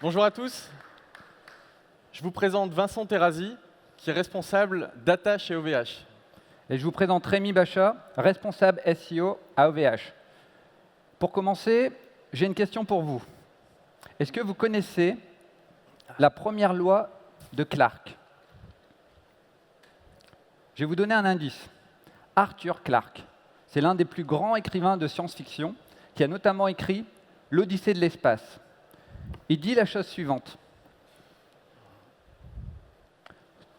Bonjour à tous, je vous présente Vincent Terrazi, qui est responsable data chez OVH. Et je vous présente Rémi Bachat, responsable SEO à OVH. Pour commencer, j'ai une question pour vous. Est-ce que vous connaissez la première loi de Clarke? Je vais vous donner un indice. Arthur Clarke, c'est l'un des plus grands écrivains de science-fiction qui a notamment écrit l'Odyssée de l'espace. Il dit la chose suivante.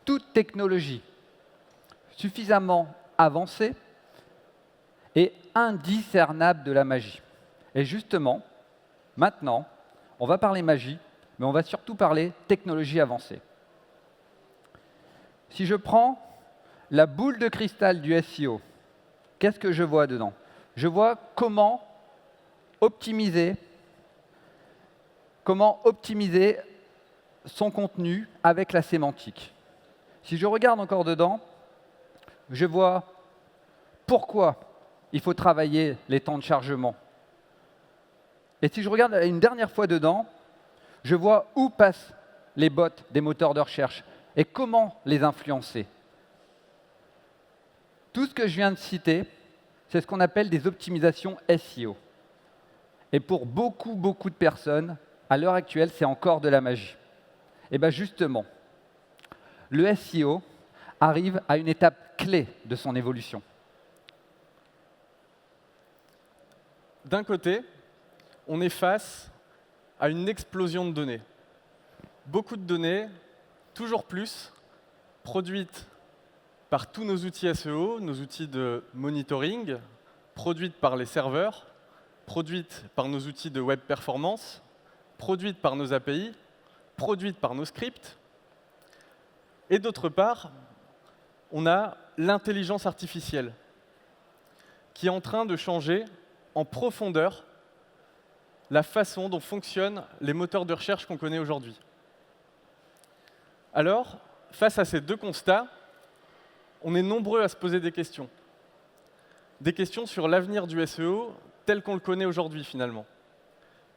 Toute technologie suffisamment avancée est indiscernable de la magie. Et justement, maintenant, on va parler magie, mais on va surtout parler technologie avancée. Si je prends la boule de cristal du SEO, qu'est-ce que je vois dedans? Je vois comment optimiser son contenu avec la sémantique. Si je regarde encore dedans, je vois pourquoi il faut travailler les temps de chargement. Et si je regarde une dernière fois dedans, je vois où passent les bots des moteurs de recherche et comment les influencer. Tout ce que je viens de citer, c'est ce qu'on appelle des optimisations SEO. Et pour beaucoup de personnes, à l'heure actuelle, c'est encore de la magie. Et bien justement, le SEO arrive à une étape clé de son évolution. D'un côté, on est face à une explosion de données. Beaucoup de données, toujours plus, produites par tous nos outils SEO, nos outils de monitoring, produites par les serveurs, produites par nos outils de web performance, produites par nos API, produites par nos scripts. Et d'autre part, on a l'intelligence artificielle qui est en train de changer en profondeur la façon dont fonctionnent les moteurs de recherche qu'on connaît aujourd'hui. Alors, face à ces deux constats, on est nombreux à se poser des questions. Des questions sur l'avenir du SEO tel qu'on le connaît aujourd'hui finalement.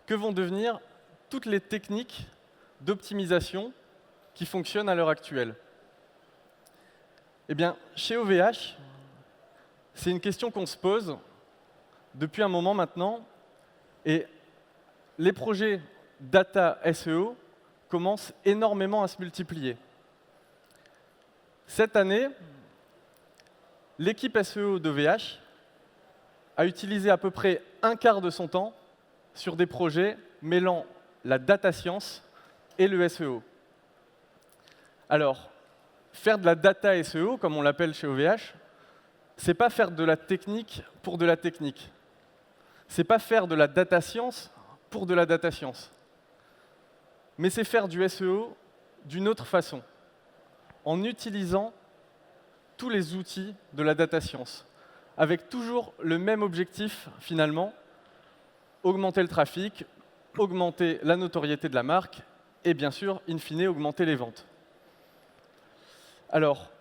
Que vont devenir toutes les techniques d'optimisation qui fonctionnent à l'heure actuelle? Eh bien, chez OVH, c'est une question qu'on se pose depuis un moment maintenant, et les projets data SEO commencent énormément à se multiplier. Cette année, l'équipe SEO d'OVH a utilisé à peu près un quart de son temps sur des projets mêlant la data science et le SEO. Alors, faire de la data SEO, comme on l'appelle chez OVH, c'est pas faire de la technique pour de la technique. C'est pas faire de la data science pour de la data science. Mais c'est faire du SEO d'une autre façon, en utilisant tous les outils de la data science, avec toujours le même objectif finalement, augmenter le trafic, augmenter la notoriété de la marque et bien sûr, in fine, augmenter les ventes. Alors,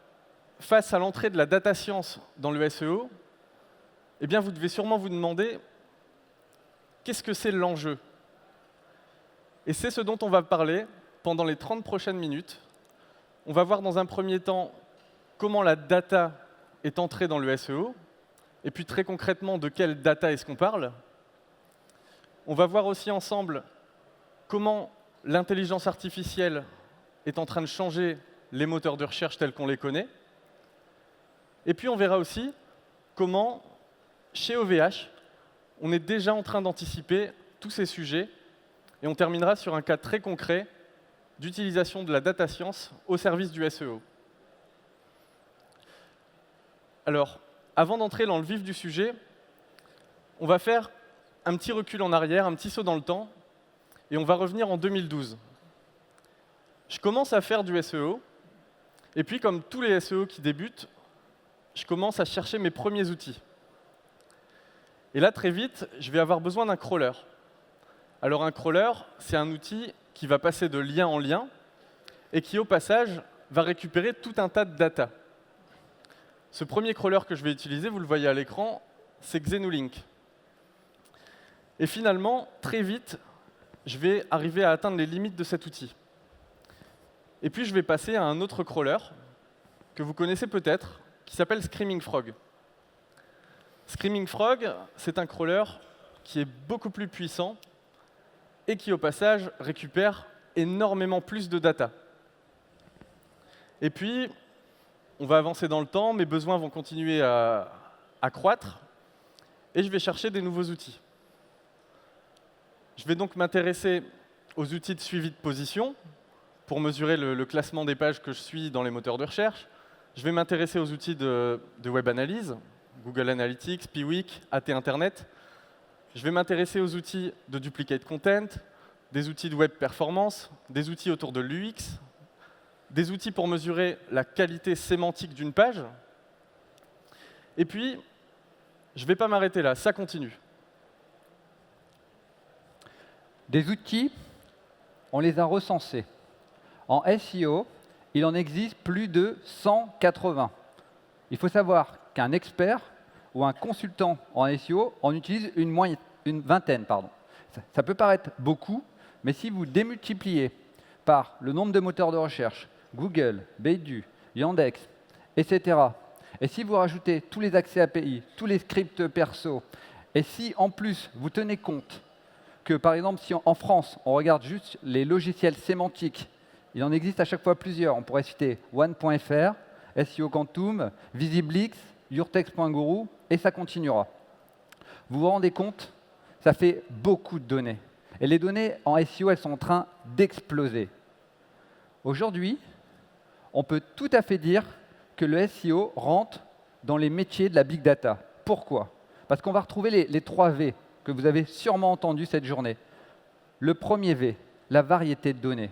face à l'entrée de la data science dans le SEO, eh bien, vous devez sûrement vous demander qu'est-ce que c'est l'enjeu? Et c'est ce dont on va parler pendant les 30 prochaines minutes. On va voir dans un premier temps comment la data est entrée dans le SEO, et puis très concrètement de quelle data est-ce qu'on parle. On va voir aussi ensemble comment l'intelligence artificielle est en train de changer les moteurs de recherche tels qu'on les connaît. Et puis on verra aussi comment, chez OVH, on est déjà en train d'anticiper tous ces sujets, et on terminera sur un cas très concret d'utilisation de la data science au service du SEO. Alors, avant d'entrer dans le vif du sujet, on va faire un petit recul en arrière, un petit saut dans le temps, et on va revenir en 2012. Je commence à faire du SEO, et puis comme tous les SEO qui débutent, je commence à chercher mes premiers outils. Et là, très vite, je vais avoir besoin d'un crawler. Alors un crawler, c'est un outil qui va passer de lien en lien et qui, au passage, va récupérer tout un tas de data. Ce premier crawler que je vais utiliser, vous le voyez à l'écran, c'est Xenolink. Et finalement, très vite, je vais arriver à atteindre les limites de cet outil. Et puis je vais passer à un autre crawler que vous connaissez peut-être, qui s'appelle Screaming Frog. Screaming Frog, c'est un crawler qui est beaucoup plus puissant et qui, au passage, récupère énormément plus de data. Et puis, on va avancer dans le temps, mes besoins vont continuer à croître, et je vais chercher des nouveaux outils. Je vais donc m'intéresser aux outils de suivi de position pour mesurer le classement des pages que je suis dans les moteurs de recherche. Je vais m'intéresser aux outils de web analyse, Google Analytics, Piwik, AT Internet. Je vais m'intéresser aux outils de duplicate content, des outils de web performance, des outils autour de l'UX, des outils pour mesurer la qualité sémantique d'une page. Et puis, je ne vais pas m'arrêter là, ça continue. Des outils, on les a recensés. En SEO, il en existe plus de 180. Il faut savoir qu'un expert ou un consultant en SEO en utilise une vingtaine. Ça peut paraître beaucoup, mais si vous démultipliez par le nombre de moteurs de recherche, Google, Baidu, Yandex, etc., et si vous rajoutez tous les accès API, tous les scripts perso, et si en plus vous tenez compte que, par exemple, si en France, on regarde juste les logiciels sémantiques, il en existe à chaque fois plusieurs. On pourrait citer One.fr, SEO Quantum, Visiblix, Urtext.guru, et ça continuera. Vous vous rendez compte? Ça fait beaucoup de données. Et les données en SEO, elles sont en train d'exploser. Aujourd'hui, on peut tout à fait dire que le SEO rentre dans les métiers de la big data. Pourquoi? Parce qu'on va retrouver les 3 V que vous avez sûrement entendu cette journée. Le premier V, la variété de données.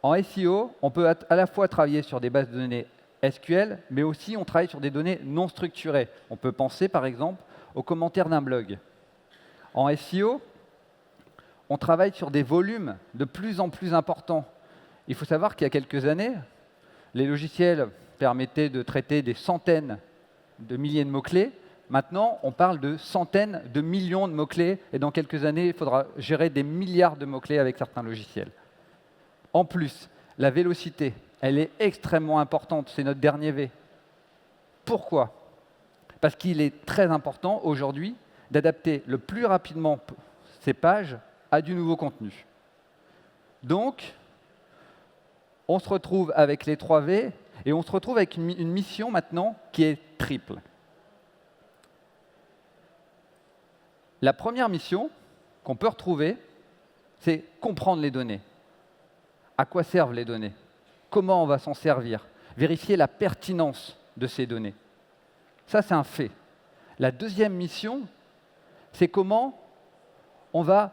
En SEO, on peut à la fois travailler sur des bases de données SQL, mais aussi on travaille sur des données non structurées. On peut penser par exemple aux commentaires d'un blog. En SEO, on travaille sur des volumes de plus en plus importants. Il faut savoir qu'il y a quelques années, les logiciels permettaient de traiter des centaines de milliers de mots-clés. Maintenant, on parle de centaines de millions de mots-clés, et dans quelques années, il faudra gérer des milliards de mots-clés avec certains logiciels. En plus, la vélocité, elle est extrêmement importante, c'est notre dernier V. Pourquoi? Parce qu'il est très important aujourd'hui d'adapter le plus rapidement ces pages à du nouveau contenu. Donc, on se retrouve avec les 3 V, et on se retrouve avec une mission maintenant qui est triple. La première mission qu'on peut retrouver, c'est comprendre les données. À quoi servent les données? Comment on va s'en servir? Vérifier la pertinence de ces données. Ça, c'est un fait. La deuxième mission, c'est comment on va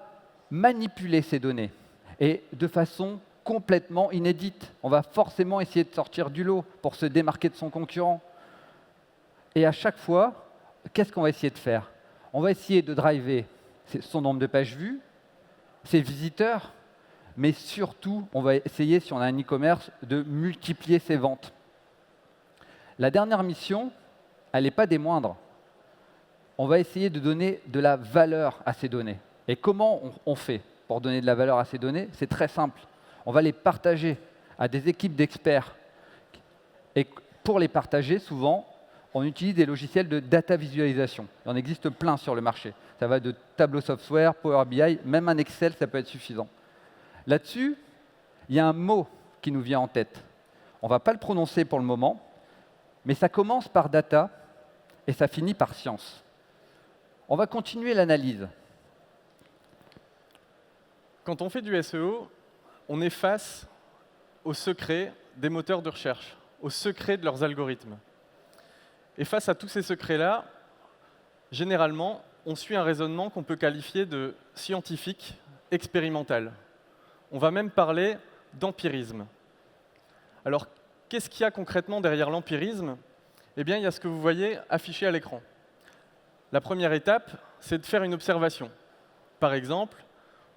manipuler ces données, et de façon complètement inédite. On va forcément essayer de sortir du lot pour se démarquer de son concurrent. Et à chaque fois, qu'est-ce qu'on va essayer de faire? On va essayer de driver son nombre de pages vues, ses visiteurs, mais surtout, on va essayer, si on a un e-commerce, de multiplier ses ventes. La dernière mission, elle n'est pas des moindres. On va essayer de donner de la valeur à ces données. Et comment on fait pour donner de la valeur à ces données? C'est très simple. On va les partager à des équipes d'experts. Et pour les partager, souvent, on utilise des logiciels de data visualisation. Il en existe plein sur le marché. Ça va de Tableau Software, Power BI, même un Excel, ça peut être suffisant. Là-dessus, il y a un mot qui nous vient en tête. On ne va pas le prononcer pour le moment, mais ça commence par data et ça finit par science. On va continuer l'analyse. Quand on fait du SEO, on est face aux secrets des moteurs de recherche, aux secrets de leurs algorithmes. Et face à tous ces secrets-là, généralement, on suit un raisonnement qu'on peut qualifier de scientifique, expérimental. On va même parler d'empirisme. Alors, qu'est-ce qu'il y a concrètement derrière l'empirisme? Eh bien, il y a ce que vous voyez affiché à l'écran. La première étape, c'est de faire une observation. Par exemple,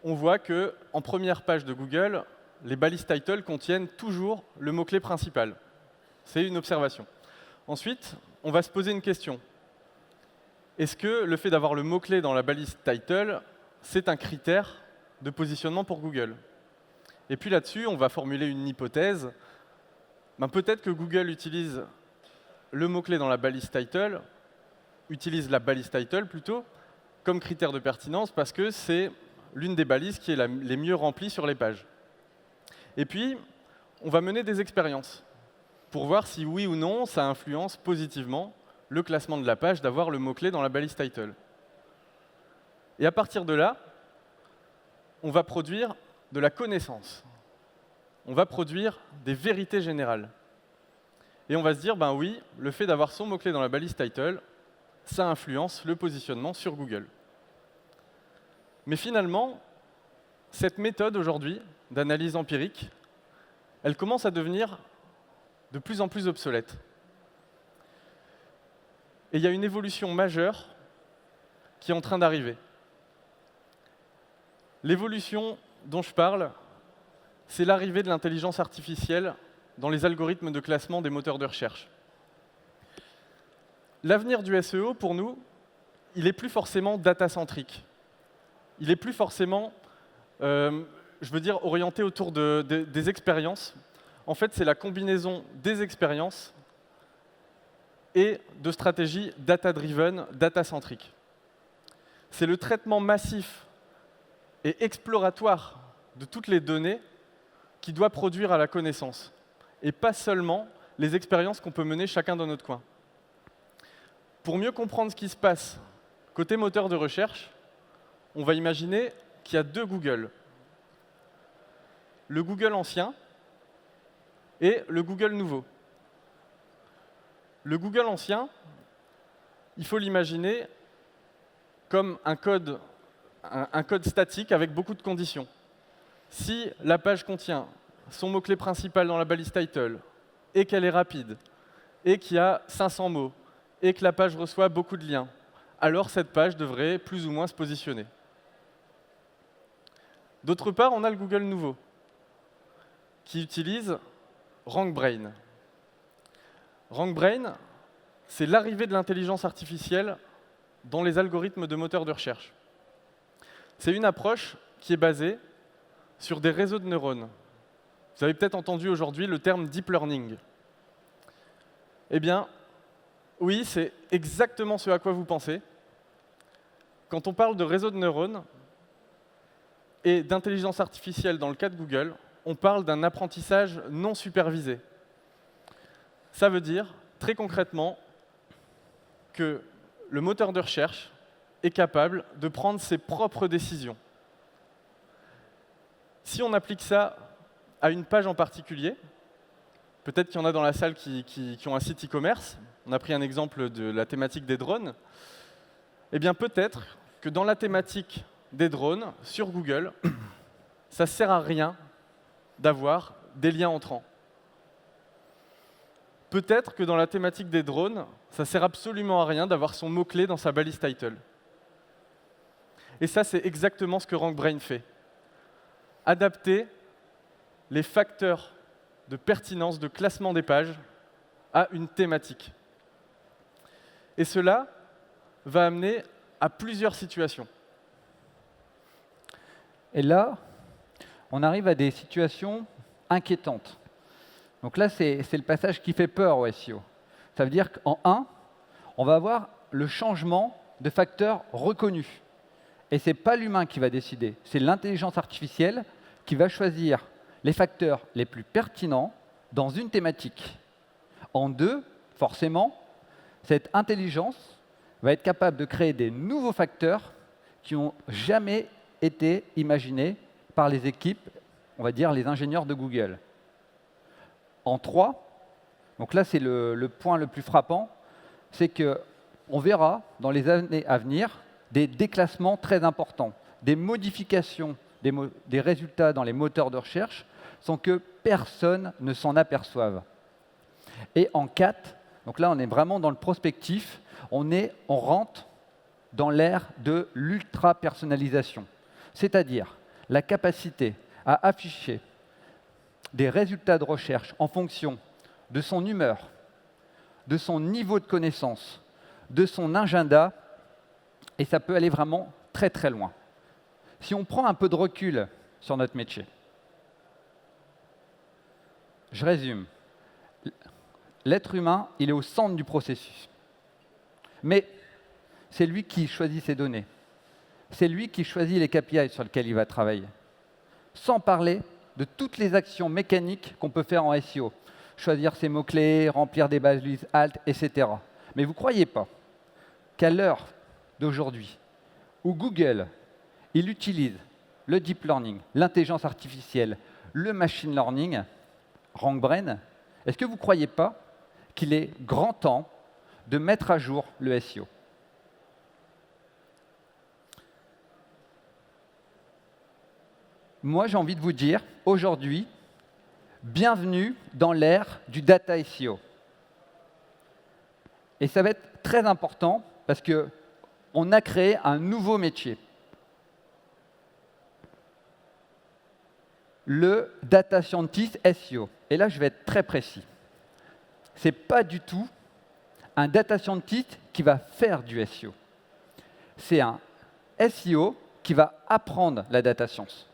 on voit qu'en première page de Google, les balises title contiennent toujours le mot-clé principal. C'est une observation. Ensuite, on va se poser une question. Est-ce que le fait d'avoir le mot-clé dans la balise title, c'est un critère de positionnement pour Google? Et puis là-dessus, on va formuler une hypothèse. Peut-être que Google utilise le mot-clé dans la balise title, utilise la balise title plutôt, comme critère de pertinence parce que c'est l'une des balises qui est les mieux remplies sur les pages. Et puis, on va mener des expériences pour voir si oui ou non ça influence positivement le classement de la page d'avoir le mot-clé dans la balise title. Et à partir de là, on va produire de la connaissance. On va produire des vérités générales. Et on va se dire, ben oui, le fait d'avoir son mot-clé dans la balise title, ça influence le positionnement sur Google. Mais finalement, cette méthode aujourd'hui d'analyse empirique, elle commence à devenir de plus en plus obsolète. Et il y a une évolution majeure qui est en train d'arriver. L'évolution dont je parle, c'est l'arrivée de l'intelligence artificielle dans les algorithmes de classement des moteurs de recherche. L'avenir du SEO, pour nous, il n'est plus forcément data-centrique. Il n'est plus forcément, orienté autour des expériences. En fait, c'est la combinaison des expériences et de stratégies data-driven, data-centriques. C'est le traitement massif et exploratoire de toutes les données qui doit produire à la connaissance, et pas seulement les expériences qu'on peut mener chacun dans notre coin. Pour mieux comprendre ce qui se passe côté moteur de recherche, on va imaginer qu'il y a deux Google. Le Google ancien et le Google nouveau. Le Google ancien, il faut l'imaginer comme un code statique avec beaucoup de conditions. Si la page contient son mot-clé principal dans la balise title, et qu'elle est rapide, et qu'il y a 500 mots, et que la page reçoit beaucoup de liens, alors cette page devrait plus ou moins se positionner. D'autre part, on a le Google nouveau, qui utilise RankBrain. RankBrain, c'est l'arrivée de l'intelligence artificielle dans les algorithmes de moteurs de recherche. C'est une approche qui est basée sur des réseaux de neurones. Vous avez peut-être entendu aujourd'hui le terme deep learning. Eh bien, oui, c'est exactement ce à quoi vous pensez. Quand on parle de réseaux de neurones et d'intelligence artificielle dans le cas de Google, on parle d'un apprentissage non supervisé. Ça veut dire, très concrètement, que le moteur de recherche est capable de prendre ses propres décisions. Si on applique ça à une page en particulier, peut-être qu'il y en a dans la salle qui ont un site e-commerce, on a pris un exemple de la thématique des drones, eh bien peut-être que dans la thématique des drones, sur Google, ça ne sert à rien d'avoir des liens entrants. Peut-être que dans la thématique des drones, ça ne sert absolument à rien d'avoir son mot-clé dans sa balise title. Et ça, c'est exactement ce que RankBrain fait. Adapter les facteurs de pertinence, de classement des pages à une thématique. Et cela va amener à plusieurs situations. Et là, on arrive à des situations inquiétantes. Donc là, c'est le passage qui fait peur au SEO. Ça veut dire qu'en 1, on va avoir le changement de facteurs reconnus. Et ce n'est pas l'humain qui va décider, c'est l'intelligence artificielle qui va choisir les facteurs les plus pertinents dans une thématique. En 2, forcément, cette intelligence va être capable de créer des nouveaux facteurs qui n'ont jamais été imaginés par les équipes, on va dire les ingénieurs de Google. En 3, donc là c'est le point le plus frappant, c'est qu'on verra dans les années à venir des déclassements très importants, des modifications des résultats dans les moteurs de recherche sans que personne ne s'en aperçoive. Et en 4, donc là on est vraiment dans le prospectif, on rentre dans l'ère de l'ultra-personnalisation, c'est-à-dire la capacité à afficher des résultats de recherche en fonction de son humeur, de son niveau de connaissance, de son agenda, et ça peut aller vraiment très très loin. Si on prend un peu de recul sur notre métier, je résume. L'être humain, il est au centre du processus. Mais c'est lui qui choisit ses données. C'est lui qui choisit les KPI sur lesquels il va travailler. Sans parler de toutes les actions mécaniques qu'on peut faire en SEO. Choisir ses mots-clés, remplir des balises alt, etc. Mais vous ne croyez pas qu'à l'heure d'aujourd'hui, où Google, il utilise le deep learning, l'intelligence artificielle, le machine learning, RankBrain, est-ce que vous ne croyez pas qu'il est grand temps de mettre à jour le SEO? Moi, j'ai envie de vous dire, aujourd'hui, bienvenue dans l'ère du data SEO. Et ça va être très important parce qu'on a créé un nouveau métier. Le data scientist SEO. Et là, je vais être très précis. Ce n'est pas du tout un data scientist qui va faire du SEO. C'est un SEO qui va apprendre la data science.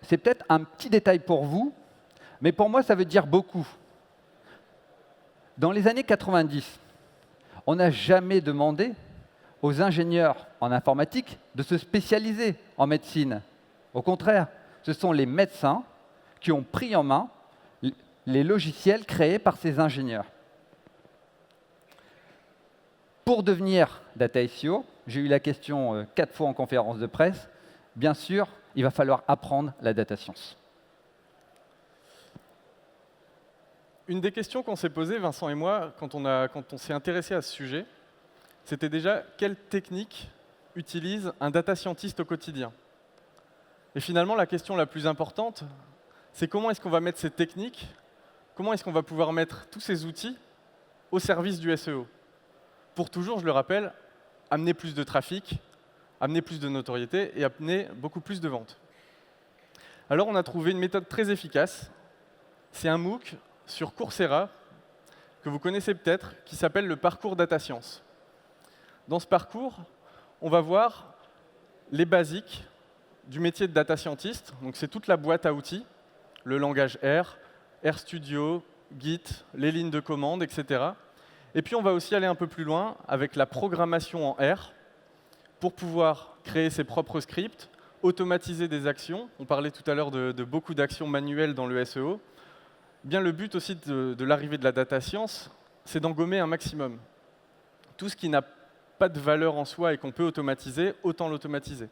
C'est peut-être un petit détail pour vous, mais pour moi, ça veut dire beaucoup. Dans les années 90, on n'a jamais demandé aux ingénieurs en informatique de se spécialiser en médecine. Au contraire, ce sont les médecins qui ont pris en main les logiciels créés par ces ingénieurs. Pour devenir data SEO, j'ai eu la question 4 fois en conférence de presse, bien sûr, il va falloir apprendre la data science. Une des questions qu'on s'est posées, Vincent et moi, quand on s'est intéressé à ce sujet, c'était déjà quelle technique utilise un data scientist au quotidien. Et finalement, la question la plus importante, c'est comment est-ce qu'on va mettre ces techniques, comment est-ce qu'on va pouvoir mettre tous ces outils au service du SEO. Pour toujours, je le rappelle, amener plus de trafic, amener plus de notoriété et amener beaucoup plus de ventes. Alors on a trouvé une méthode très efficace. C'est un MOOC sur Coursera, que vous connaissez peut-être, qui s'appelle le parcours Data Science. Dans ce parcours, on va voir les basiques du métier de data scientist. Donc c'est toute la boîte à outils, le langage R, RStudio, Git, les lignes de commande, etc. Et puis on va aussi aller un peu plus loin avec la programmation en R, pour pouvoir créer ses propres scripts, automatiser des actions. On parlait tout à l'heure de beaucoup d'actions manuelles dans le SEO. Bien, le but aussi de l'arrivée de la data science, c'est d'engommer un maximum. Tout ce qui n'a pas de valeur en soi et qu'on peut automatiser, autant l'automatiser.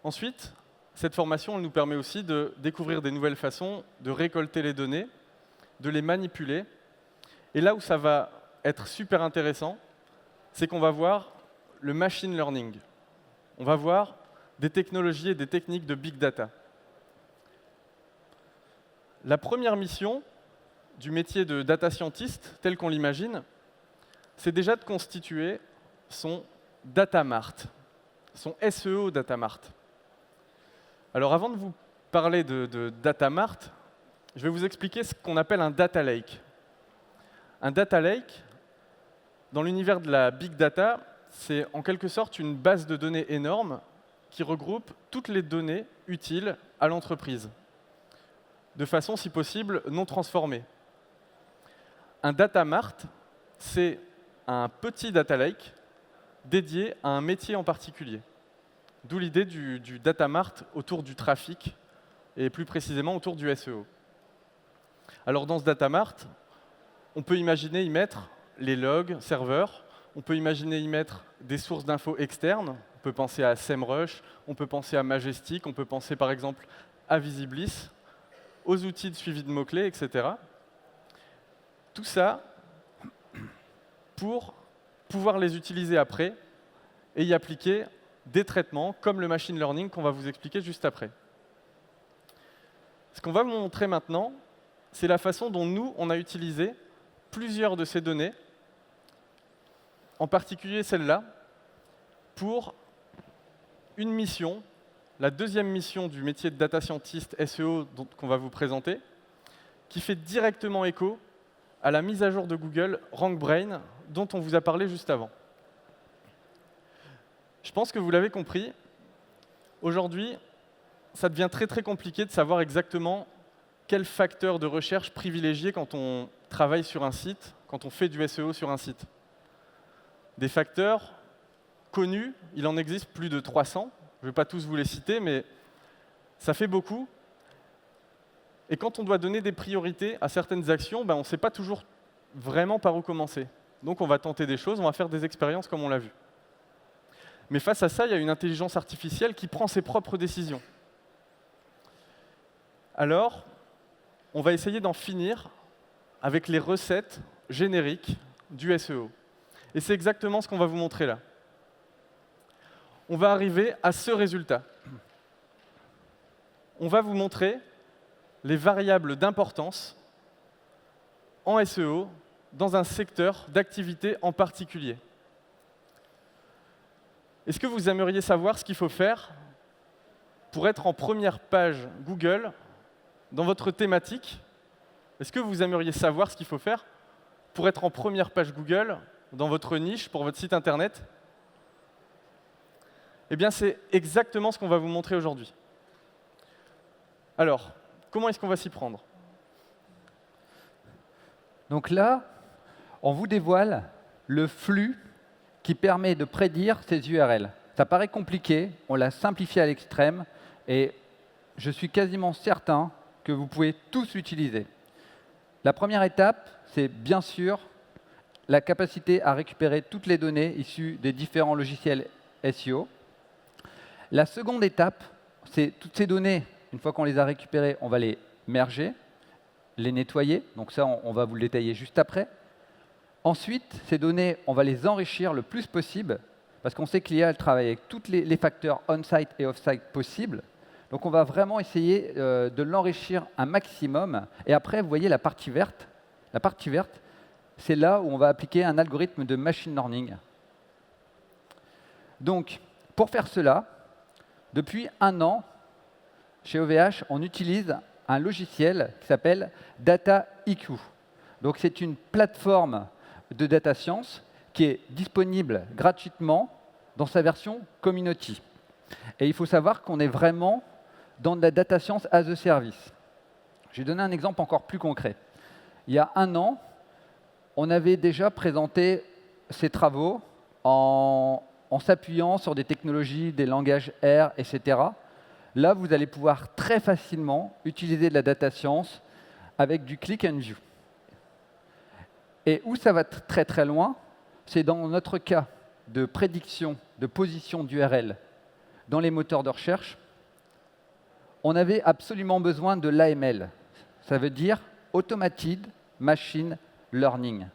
Ensuite, cette formation elle nous permet aussi de découvrir des nouvelles façons de récolter les données, de les manipuler. Et là où ça va être super intéressant, c'est qu'on va voir le machine learning. On va voir des technologies et des techniques de big data. La première mission du métier de data scientist, tel qu'on l'imagine, c'est déjà de constituer son data mart, son SEO data mart. Alors avant de vous parler de data mart, je vais vous expliquer ce qu'on appelle un data lake. Un data lake, dans l'univers de la big data, c'est en quelque sorte une base de données énorme qui regroupe toutes les données utiles à l'entreprise, de façon, si possible, non transformée. Un data mart, c'est un petit data lake dédié à un métier en particulier. D'où l'idée du data mart autour du trafic, et plus précisément autour du SEO. Alors dans ce data mart, on peut imaginer y mettre les logs serveurs, on peut imaginer y mettre des sources d'infos externes, on peut penser à SEMrush, on peut penser à Majestic, on peut penser par exemple à Visiblis, aux outils de suivi de mots-clés, etc. Tout ça pour pouvoir les utiliser après et y appliquer des traitements comme le machine learning qu'on va vous expliquer juste après. Ce qu'on va vous montrer maintenant, c'est la façon dont nous, on a utilisé plusieurs de ces données, en particulier celle-là, pour une mission, la deuxième mission du métier de data scientist SEO qu'on va vous présenter, qui fait directement écho à la mise à jour de Google RankBrain, dont on vous a parlé juste avant. Je pense que vous l'avez compris, aujourd'hui, ça devient très très compliqué de savoir exactement quel facteur de recherche privilégier quand on travaille sur un site, quand on fait du SEO sur un site. Des facteurs connus, il en existe plus de 300. Je ne vais pas tous vous les citer, mais ça fait beaucoup. Et quand on doit donner des priorités à certaines actions, on ne sait pas toujours vraiment par où commencer. Donc on va tenter des choses, on va faire des expériences comme on l'a vu. Mais face à ça, il y a une intelligence artificielle qui prend ses propres décisions. Alors, on va essayer d'en finir avec les recettes génériques du SEO. Et c'est exactement ce qu'on va vous montrer là. On va arriver à ce résultat. On va vous montrer les variables d'importance en SEO dans un secteur d'activité en particulier. Est-ce que vous aimeriez savoir ce qu'il faut faire pour être en première page Google dans votre thématique? Est-ce que vous aimeriez savoir ce qu'il faut faire pour être en première page Google dans votre niche, pour votre site internet? Eh bien, c'est exactement ce qu'on va vous montrer aujourd'hui. Alors, comment est-ce qu'on va s'y prendre? Donc là, on vous dévoile le flux qui permet de prédire ces URL. Ça paraît compliqué, on l'a simplifié à l'extrême, et je suis quasiment certain que vous pouvez tous l'utiliser. La première étape, c'est bien sûr la capacité à récupérer toutes les données issues des différents logiciels SEO. La seconde étape, c'est toutes ces données, une fois qu'on les a récupérées, on va les merger, les nettoyer. Donc ça, on va vous le détailler juste après. Ensuite, ces données, on va les enrichir le plus possible, parce qu'on sait que l'IA travaille avec tous les facteurs on-site et off-site possibles. Donc on va vraiment essayer de l'enrichir un maximum. Et après, vous voyez la partie verte. La partie verte, c'est là où on va appliquer un algorithme de machine learning. Donc, pour faire cela, depuis 1 an, chez OVH, on utilise un logiciel qui s'appelle DataIQ. Donc c'est une plateforme de data science qui est disponible gratuitement dans sa version Community. Et il faut savoir qu'on est vraiment dans de la data science as a service. Je vais donner un exemple encore plus concret. Il y a 1 an, on avait déjà présenté ces travaux en s'appuyant sur des technologies, des langages R, etc. Là, vous allez pouvoir très facilement utiliser de la data science avec du click and view. Et où ça va très très loin, c'est dans notre cas de prédiction de position d'URL dans les moteurs de recherche. On avait absolument besoin de l'AML. Ça veut dire Automated Machine Learning.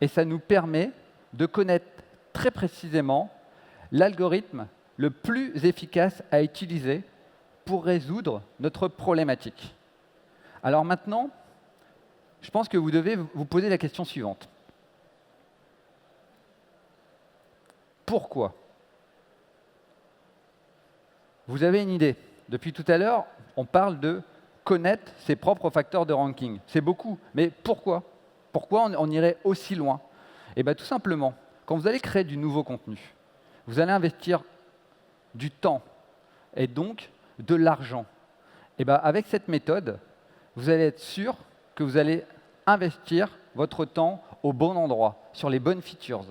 Et ça nous permet de connaître très précisément l'algorithme le plus efficace à utiliser pour résoudre notre problématique. Alors maintenant, je pense que vous devez vous poser la question suivante. Pourquoi? Vous avez une idée. Depuis tout à l'heure, on parle de connaître ses propres facteurs de ranking. C'est beaucoup, mais pourquoi? Pourquoi on irait aussi loin? Eh bien, tout simplement, quand vous allez créer du nouveau contenu, vous allez investir du temps et donc de l'argent. Et bien, avec cette méthode, vous allez être sûr que vous allez investir votre temps au bon endroit, sur les bonnes features.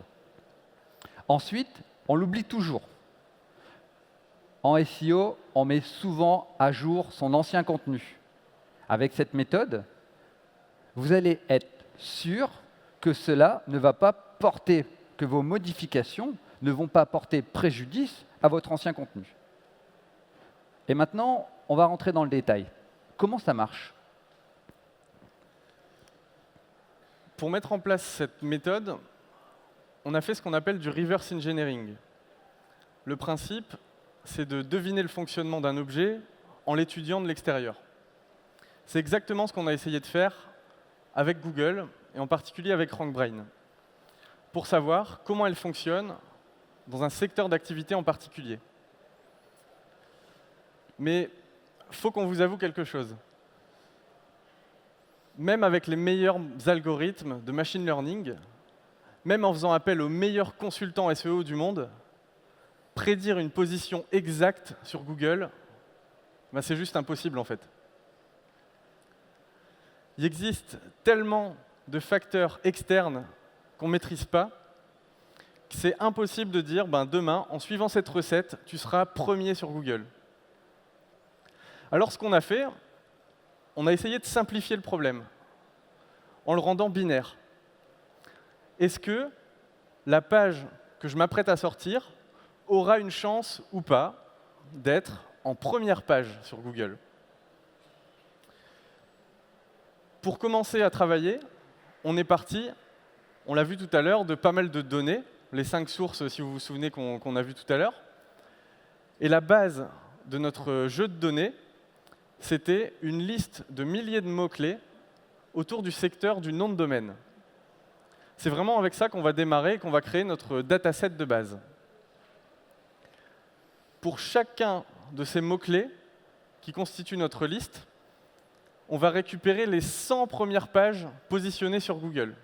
Ensuite, on l'oublie toujours. En SEO, on met souvent à jour son ancien contenu. Avec cette méthode, vous allez être sûr que cela ne va pas porter, que vos modifications ne vont pas porter préjudice à votre ancien contenu. Et maintenant, on va rentrer dans le détail. Comment ça marche? Pour mettre en place cette méthode, on a fait ce qu'on appelle du reverse engineering. Le principe, c'est de deviner le fonctionnement d'un objet en l'étudiant de l'extérieur. C'est exactement ce qu'on a essayé de faire avec Google, et en particulier avec RankBrain, pour savoir comment elle fonctionne dans un secteur d'activité en particulier. Mais il faut qu'on vous avoue quelque chose. même avec les meilleurs algorithmes de machine learning, même en faisant appel aux meilleurs consultants SEO du monde, prédire une position exacte sur Google, ben c'est juste impossible en fait. Il existe tellement de facteurs externes qu'on ne maîtrise pas que c'est impossible de dire ben demain, en suivant cette recette, tu seras premier sur Google. Alors ce qu'on a fait, on a essayé de simplifier le problème en le rendant binaire. Est-ce que la page que je m'apprête à sortir aura une chance ou pas d'être en première page sur Google? Pour commencer à travailler, on est parti, on l'a vu tout à l'heure, de pas mal de données, les 5 sources, si vous vous souvenez, qu'on a vu tout à l'heure. Et la base de notre jeu de données, c'était une liste de milliers de mots-clés autour du secteur du nom de domaine. C'est vraiment avec ça qu'on va démarrer et qu'on va créer notre dataset de base. Pour chacun de ces mots-clés qui constituent notre liste, on va récupérer les 100 premières pages positionnées sur Google.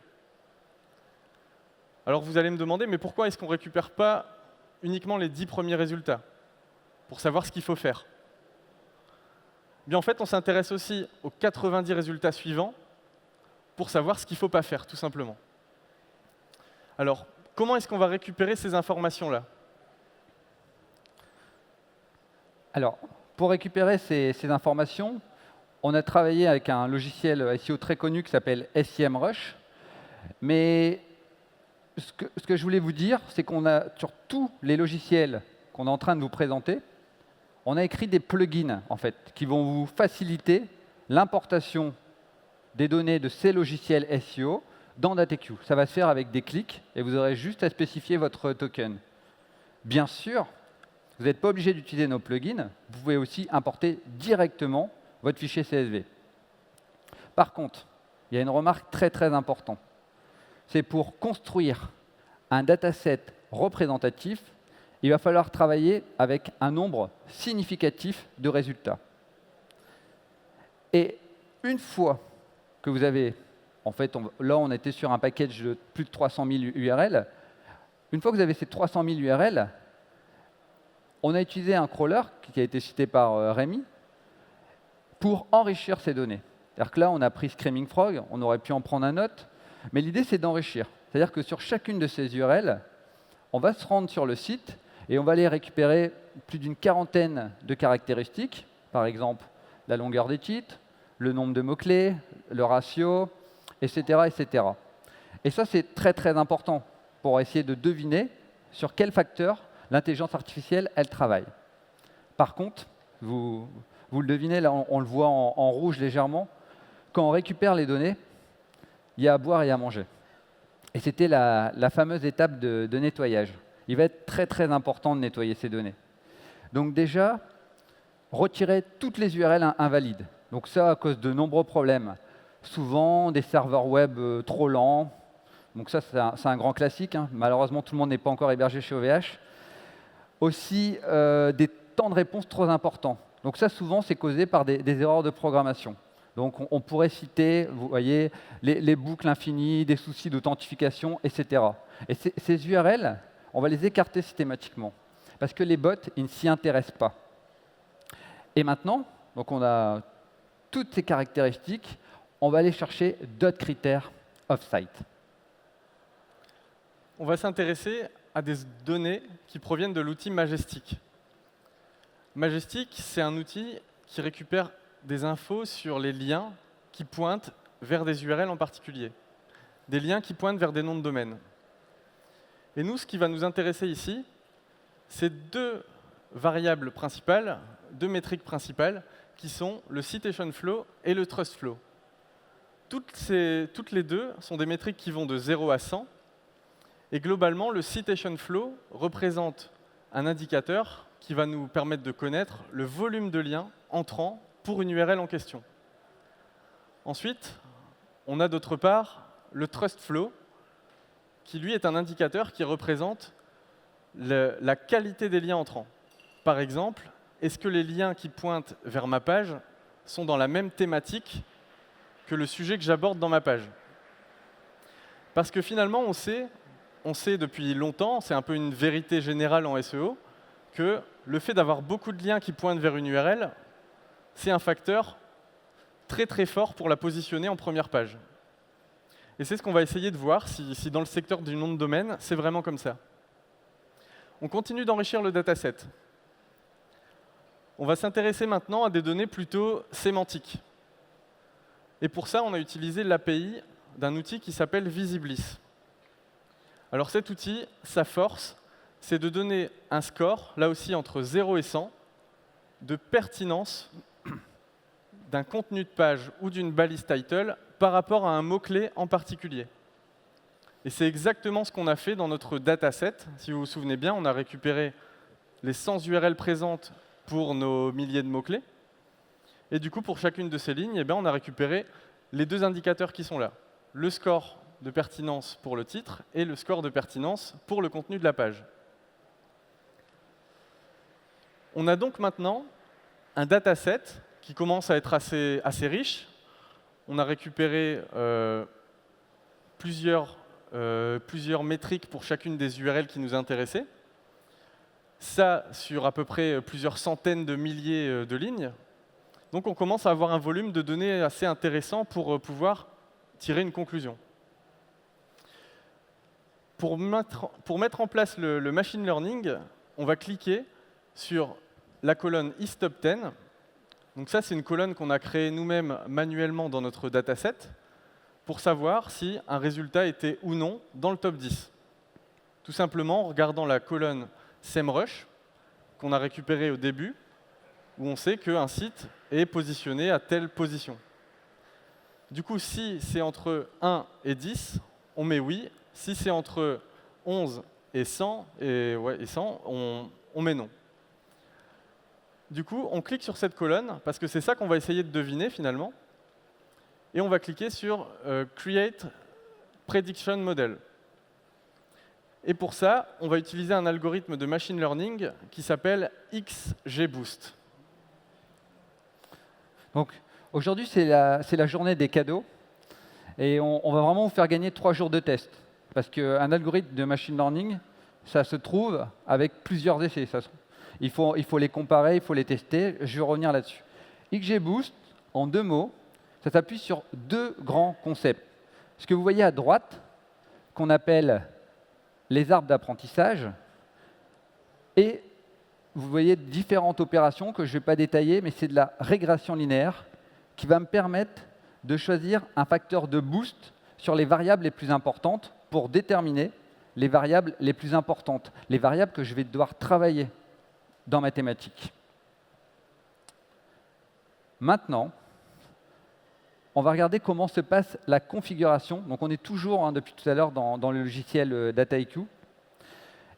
Alors vous allez me demander, mais pourquoi est-ce qu'on ne récupère pas uniquement les 10 premiers résultats pour savoir ce qu'il faut faire? Bien, en fait, on s'intéresse aussi aux 90 résultats suivants pour savoir ce qu'il ne faut pas faire, tout simplement. Alors, comment est-ce qu'on va récupérer ces informations-là? Alors, pour récupérer ces informations, on a travaillé avec un logiciel SEO très connu qui s'appelle SEMrush. Mais ce que je voulais vous dire, c'est qu'on a, sur tous les logiciels qu'on est en train de vous présenter, on a écrit des plugins, en fait, qui vont vous faciliter l'importation des données de ces logiciels SEO dans DataQ. Ça va se faire avec des clics et vous aurez juste à spécifier votre token. Bien sûr, vous n'êtes pas obligé d'utiliser nos plugins. Vous pouvez aussi importer directement votre fichier CSV. Par contre, il y a une remarque très très importante. C'est pour construire un dataset représentatif, il va falloir travailler avec un nombre significatif de résultats. Et une fois que vous avez, en fait, là on était sur un package de plus de 300 000 URL, une fois que vous avez ces 300 000 URL, on a utilisé un crawler qui a été cité par Rémi pour enrichir ces données. C'est-à-dire que là, on a pris Screaming Frog, on aurait pu en prendre un autre, mais l'idée, c'est d'enrichir. C'est-à-dire que sur chacune de ces URL, on va se rendre sur le site et on va aller récupérer plus d'une quarantaine de caractéristiques, par exemple la longueur des titres, le nombre de mots-clés, le ratio, etc., etc. Et ça, c'est très, très important pour essayer de deviner sur quel facteur l'intelligence artificielle, elle travaille. Par contre, vous le devinez, là, on le voit en rouge légèrement, quand on récupère les données, il y a à boire et à manger. Et c'était la fameuse étape de nettoyage. Il va être très, très important de nettoyer ces données. Donc déjà, retirer toutes les URL invalides. Donc ça, à cause de nombreux problèmes. Souvent, des serveurs web trop lents. Donc ça, c'est un grand classique. Hein. Malheureusement, tout le monde n'est pas encore hébergé chez OVH. Aussi, des temps de réponse trop importants. Donc ça, souvent, c'est causé par des erreurs de programmation. Donc on pourrait citer, vous voyez, les boucles infinies, des soucis d'authentification, etc. Et ces URL, on va les écarter systématiquement, parce que les bots, ils ne s'y intéressent pas. Et maintenant, donc on a toutes ces caractéristiques, on va aller chercher d'autres critères off-site. On va s'intéresser à des données qui proviennent de l'outil Majestic. Majestic, c'est un outil qui récupère des infos sur les liens qui pointent vers des URL en particulier, des liens qui pointent vers des noms de domaine. Et nous, ce qui va nous intéresser ici, c'est deux variables principales, deux métriques principales, qui sont le citation flow et le trust flow. Toutes les deux sont des métriques qui vont de 0 à 100, et globalement, le citation flow représente un indicateur qui va nous permettre de connaître le volume de liens entrants pour une URL en question. Ensuite, on a d'autre part le trust flow, qui lui est un indicateur qui représente la qualité des liens entrants. Par exemple, est-ce que les liens qui pointent vers ma page sont dans la même thématique que le sujet que j'aborde dans ma page. Parce que finalement, on sait depuis longtemps, c'est un peu une vérité générale en SEO, que le fait d'avoir beaucoup de liens qui pointent vers une URL, c'est un facteur très très fort pour la positionner en première page. Et c'est ce qu'on va essayer de voir si dans le secteur du nom de domaine, c'est vraiment comme ça. On continue d'enrichir le dataset. On va s'intéresser maintenant à des données plutôt sémantiques. Et pour ça, on a utilisé l'API d'un outil qui s'appelle Visiblis. Alors cet outil, sa force, c'est de donner un score, là aussi entre 0 et 100, de pertinence d'un contenu de page ou d'une balise title par rapport à un mot-clé en particulier. Et c'est exactement ce qu'on a fait dans notre dataset. Si vous vous souvenez bien, on a récupéré les 100 URL présentes pour nos milliers de mots-clés. Et du coup, pour chacune de ces lignes, on a récupéré les deux indicateurs qui sont là. Le score de pertinence pour le titre et le score de pertinence pour le contenu de la page. On a donc maintenant un dataset qui commence à être assez riche. On a récupéré plusieurs métriques pour chacune des URL qui nous intéressaient. Ça sur à peu près plusieurs centaines de milliers de lignes. Donc on commence à avoir un volume de données assez intéressant pour pouvoir tirer une conclusion. Pour mettre en place le machine learning, on va cliquer sur la colonne Is Top 10. Donc ça, c'est une colonne qu'on a créée nous-mêmes manuellement dans notre dataset pour savoir si un résultat était ou non dans le top 10. Tout simplement en regardant la colonne SEMrush qu'on a récupérée au début, où on sait qu'un site est positionné à telle position. Du coup, si c'est entre 1 et 10, on met oui. Si c'est entre 11 et 100, on met non. Du coup, on clique sur cette colonne, parce que c'est ça qu'on va essayer de deviner finalement. Et on va cliquer sur Create Prediction Model. Et pour ça, on va utiliser un algorithme de machine learning qui s'appelle XGBoost. Donc aujourd'hui, c'est la journée des cadeaux. Et on va vraiment vous faire gagner 3 jours de test. Parce qu'un algorithme de machine learning, ça se trouve avec plusieurs essais. Il faut les comparer, il faut les tester. Je vais revenir là-dessus. XGBoost, en 2 mots, ça s'appuie sur 2 grands concepts. Ce que vous voyez à droite, qu'on appelle les arbres d'apprentissage, et vous voyez différentes opérations que je ne vais pas détailler, mais c'est de la régression linéaire qui va me permettre de choisir un facteur de boost sur les variables les plus importantes pour déterminer les variables les plus importantes, les variables que je vais devoir travailler dans mathématiques. Maintenant, on va regarder comment se passe la configuration. Donc on est toujours, depuis tout à l'heure, dans le logiciel Dataiku.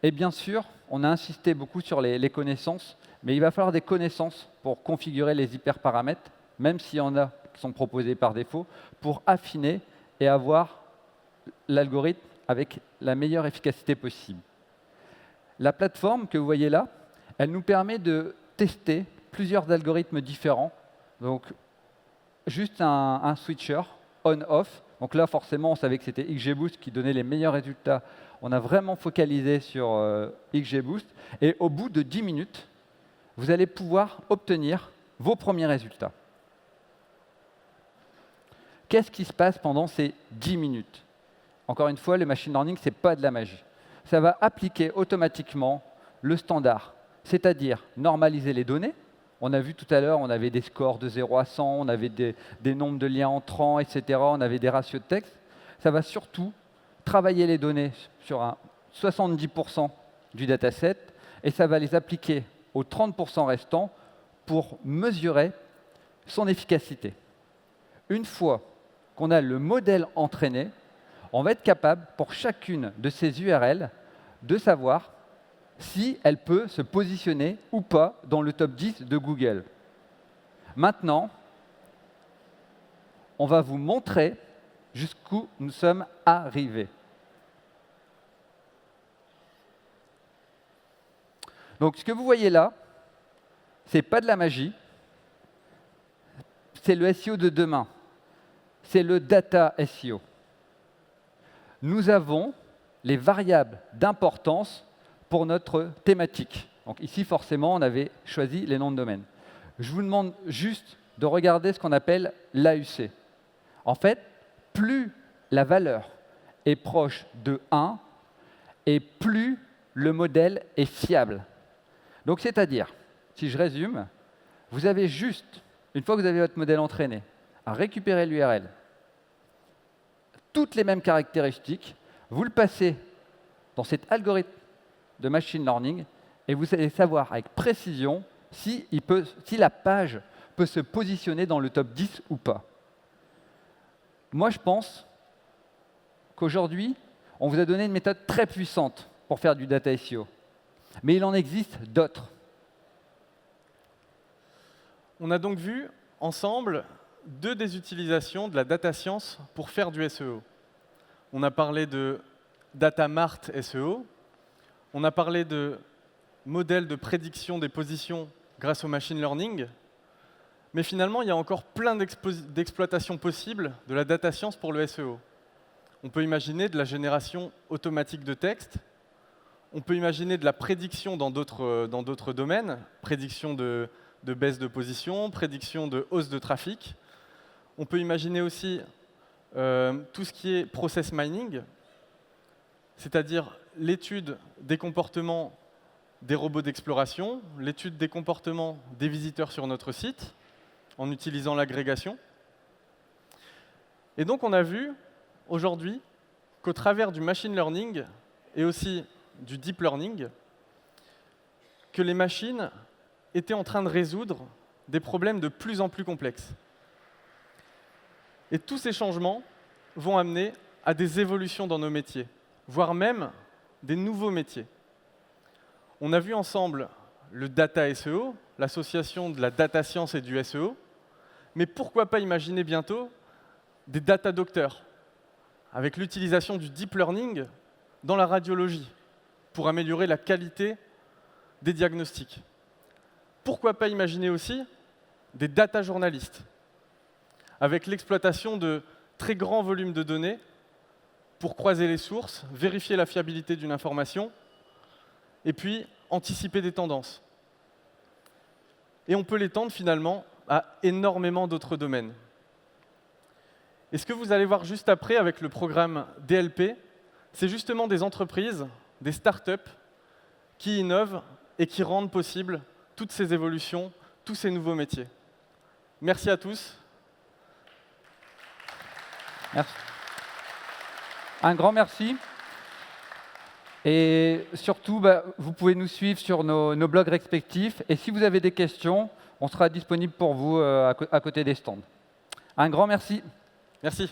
Et bien sûr, on a insisté beaucoup sur les connaissances, mais il va falloir des connaissances pour configurer les hyperparamètres, même s'il y en a qui sont proposés par défaut, pour affiner et avoir l'algorithme avec la meilleure efficacité possible. La plateforme que vous voyez là, elle nous permet de tester plusieurs algorithmes différents. Donc, juste un switcher on-off. Donc là, forcément, on savait que c'était XGBoost qui donnait les meilleurs résultats. On a vraiment focalisé sur XGBoost. Et au bout de 10 minutes, vous allez pouvoir obtenir vos premiers résultats. Qu'est-ce qui se passe pendant ces 10 minutes? Encore une fois, le machine learning, ce n'est pas de la magie. Ça va appliquer automatiquement le standard, c'est-à-dire normaliser les données. On a vu tout à l'heure, on avait des scores de 0 à 100, on avait des nombres de liens entrants, etc. On avait des ratios de texte. Ça va surtout travailler les données sur un 70% du dataset et ça va les appliquer aux 30% restants pour mesurer son efficacité. Une fois qu'on a le modèle entraîné, on va être capable, pour chacune de ces URL, de savoir si elle peut se positionner ou pas dans le top 10 de Google. Maintenant, on va vous montrer jusqu'où nous sommes arrivés. Donc, ce que vous voyez là, ce n'est pas de la magie, c'est le SEO de demain. c'est le data SEO. Nous avons les variables d'importance pour notre thématique. Donc ici, forcément, on avait choisi les noms de domaine. Je vous demande juste de regarder ce qu'on appelle l'AUC. En fait, plus la valeur est proche de 1, et plus le modèle est fiable. Donc c'est-à-dire, si je résume, vous avez juste, une fois que vous avez votre modèle entraîné, à récupérer l'URL, toutes les mêmes caractéristiques, vous le passez dans cet algorithme de machine learning et vous allez savoir avec précision si la page peut se positionner dans le top 10 ou pas. Moi, je pense qu'aujourd'hui, on vous a donné une méthode très puissante pour faire du data SEO. Mais il en existe d'autres. On a donc vu ensemble deux des utilisations de la data science pour faire du SEO. On a parlé de data mart SEO, on a parlé de modèles de prédiction des positions grâce au machine learning, mais finalement, il y a encore plein d'exploitations possibles de la data science pour le SEO. On peut imaginer de la génération automatique de texte, on peut imaginer de la prédiction dans d'autres domaines, prédiction de baisse de position, prédiction de hausse de trafic. On peut imaginer aussi tout ce qui est process mining, c'est-à-dire l'étude des comportements des robots d'exploration, l'étude des comportements des visiteurs sur notre site, en utilisant l'agrégation. Et donc on a vu aujourd'hui qu'au travers du machine learning et aussi du deep learning, que les machines étaient en train de résoudre des problèmes de plus en plus complexes. Et tous ces changements vont amener à des évolutions dans nos métiers, voire même des nouveaux métiers. On a vu ensemble le data SEO, l'association de la data science et du SEO, mais pourquoi pas imaginer bientôt des data docteurs, avec l'utilisation du deep learning dans la radiologie, pour améliorer la qualité des diagnostics. Pourquoi pas imaginer aussi des data journalistes, avec l'exploitation de très grands volumes de données pour croiser les sources, vérifier la fiabilité d'une information, et puis anticiper des tendances. Et on peut l'étendre finalement à énormément d'autres domaines. Et ce que vous allez voir juste après avec le programme DLP, c'est justement des entreprises, des startups qui innovent et qui rendent possible toutes ces évolutions, tous ces nouveaux métiers. Merci à tous. Merci. Un grand merci. Et surtout, vous pouvez nous suivre sur nos blogs respectifs. Et si vous avez des questions, on sera disponible pour vous à côté des stands. Un grand merci. Merci.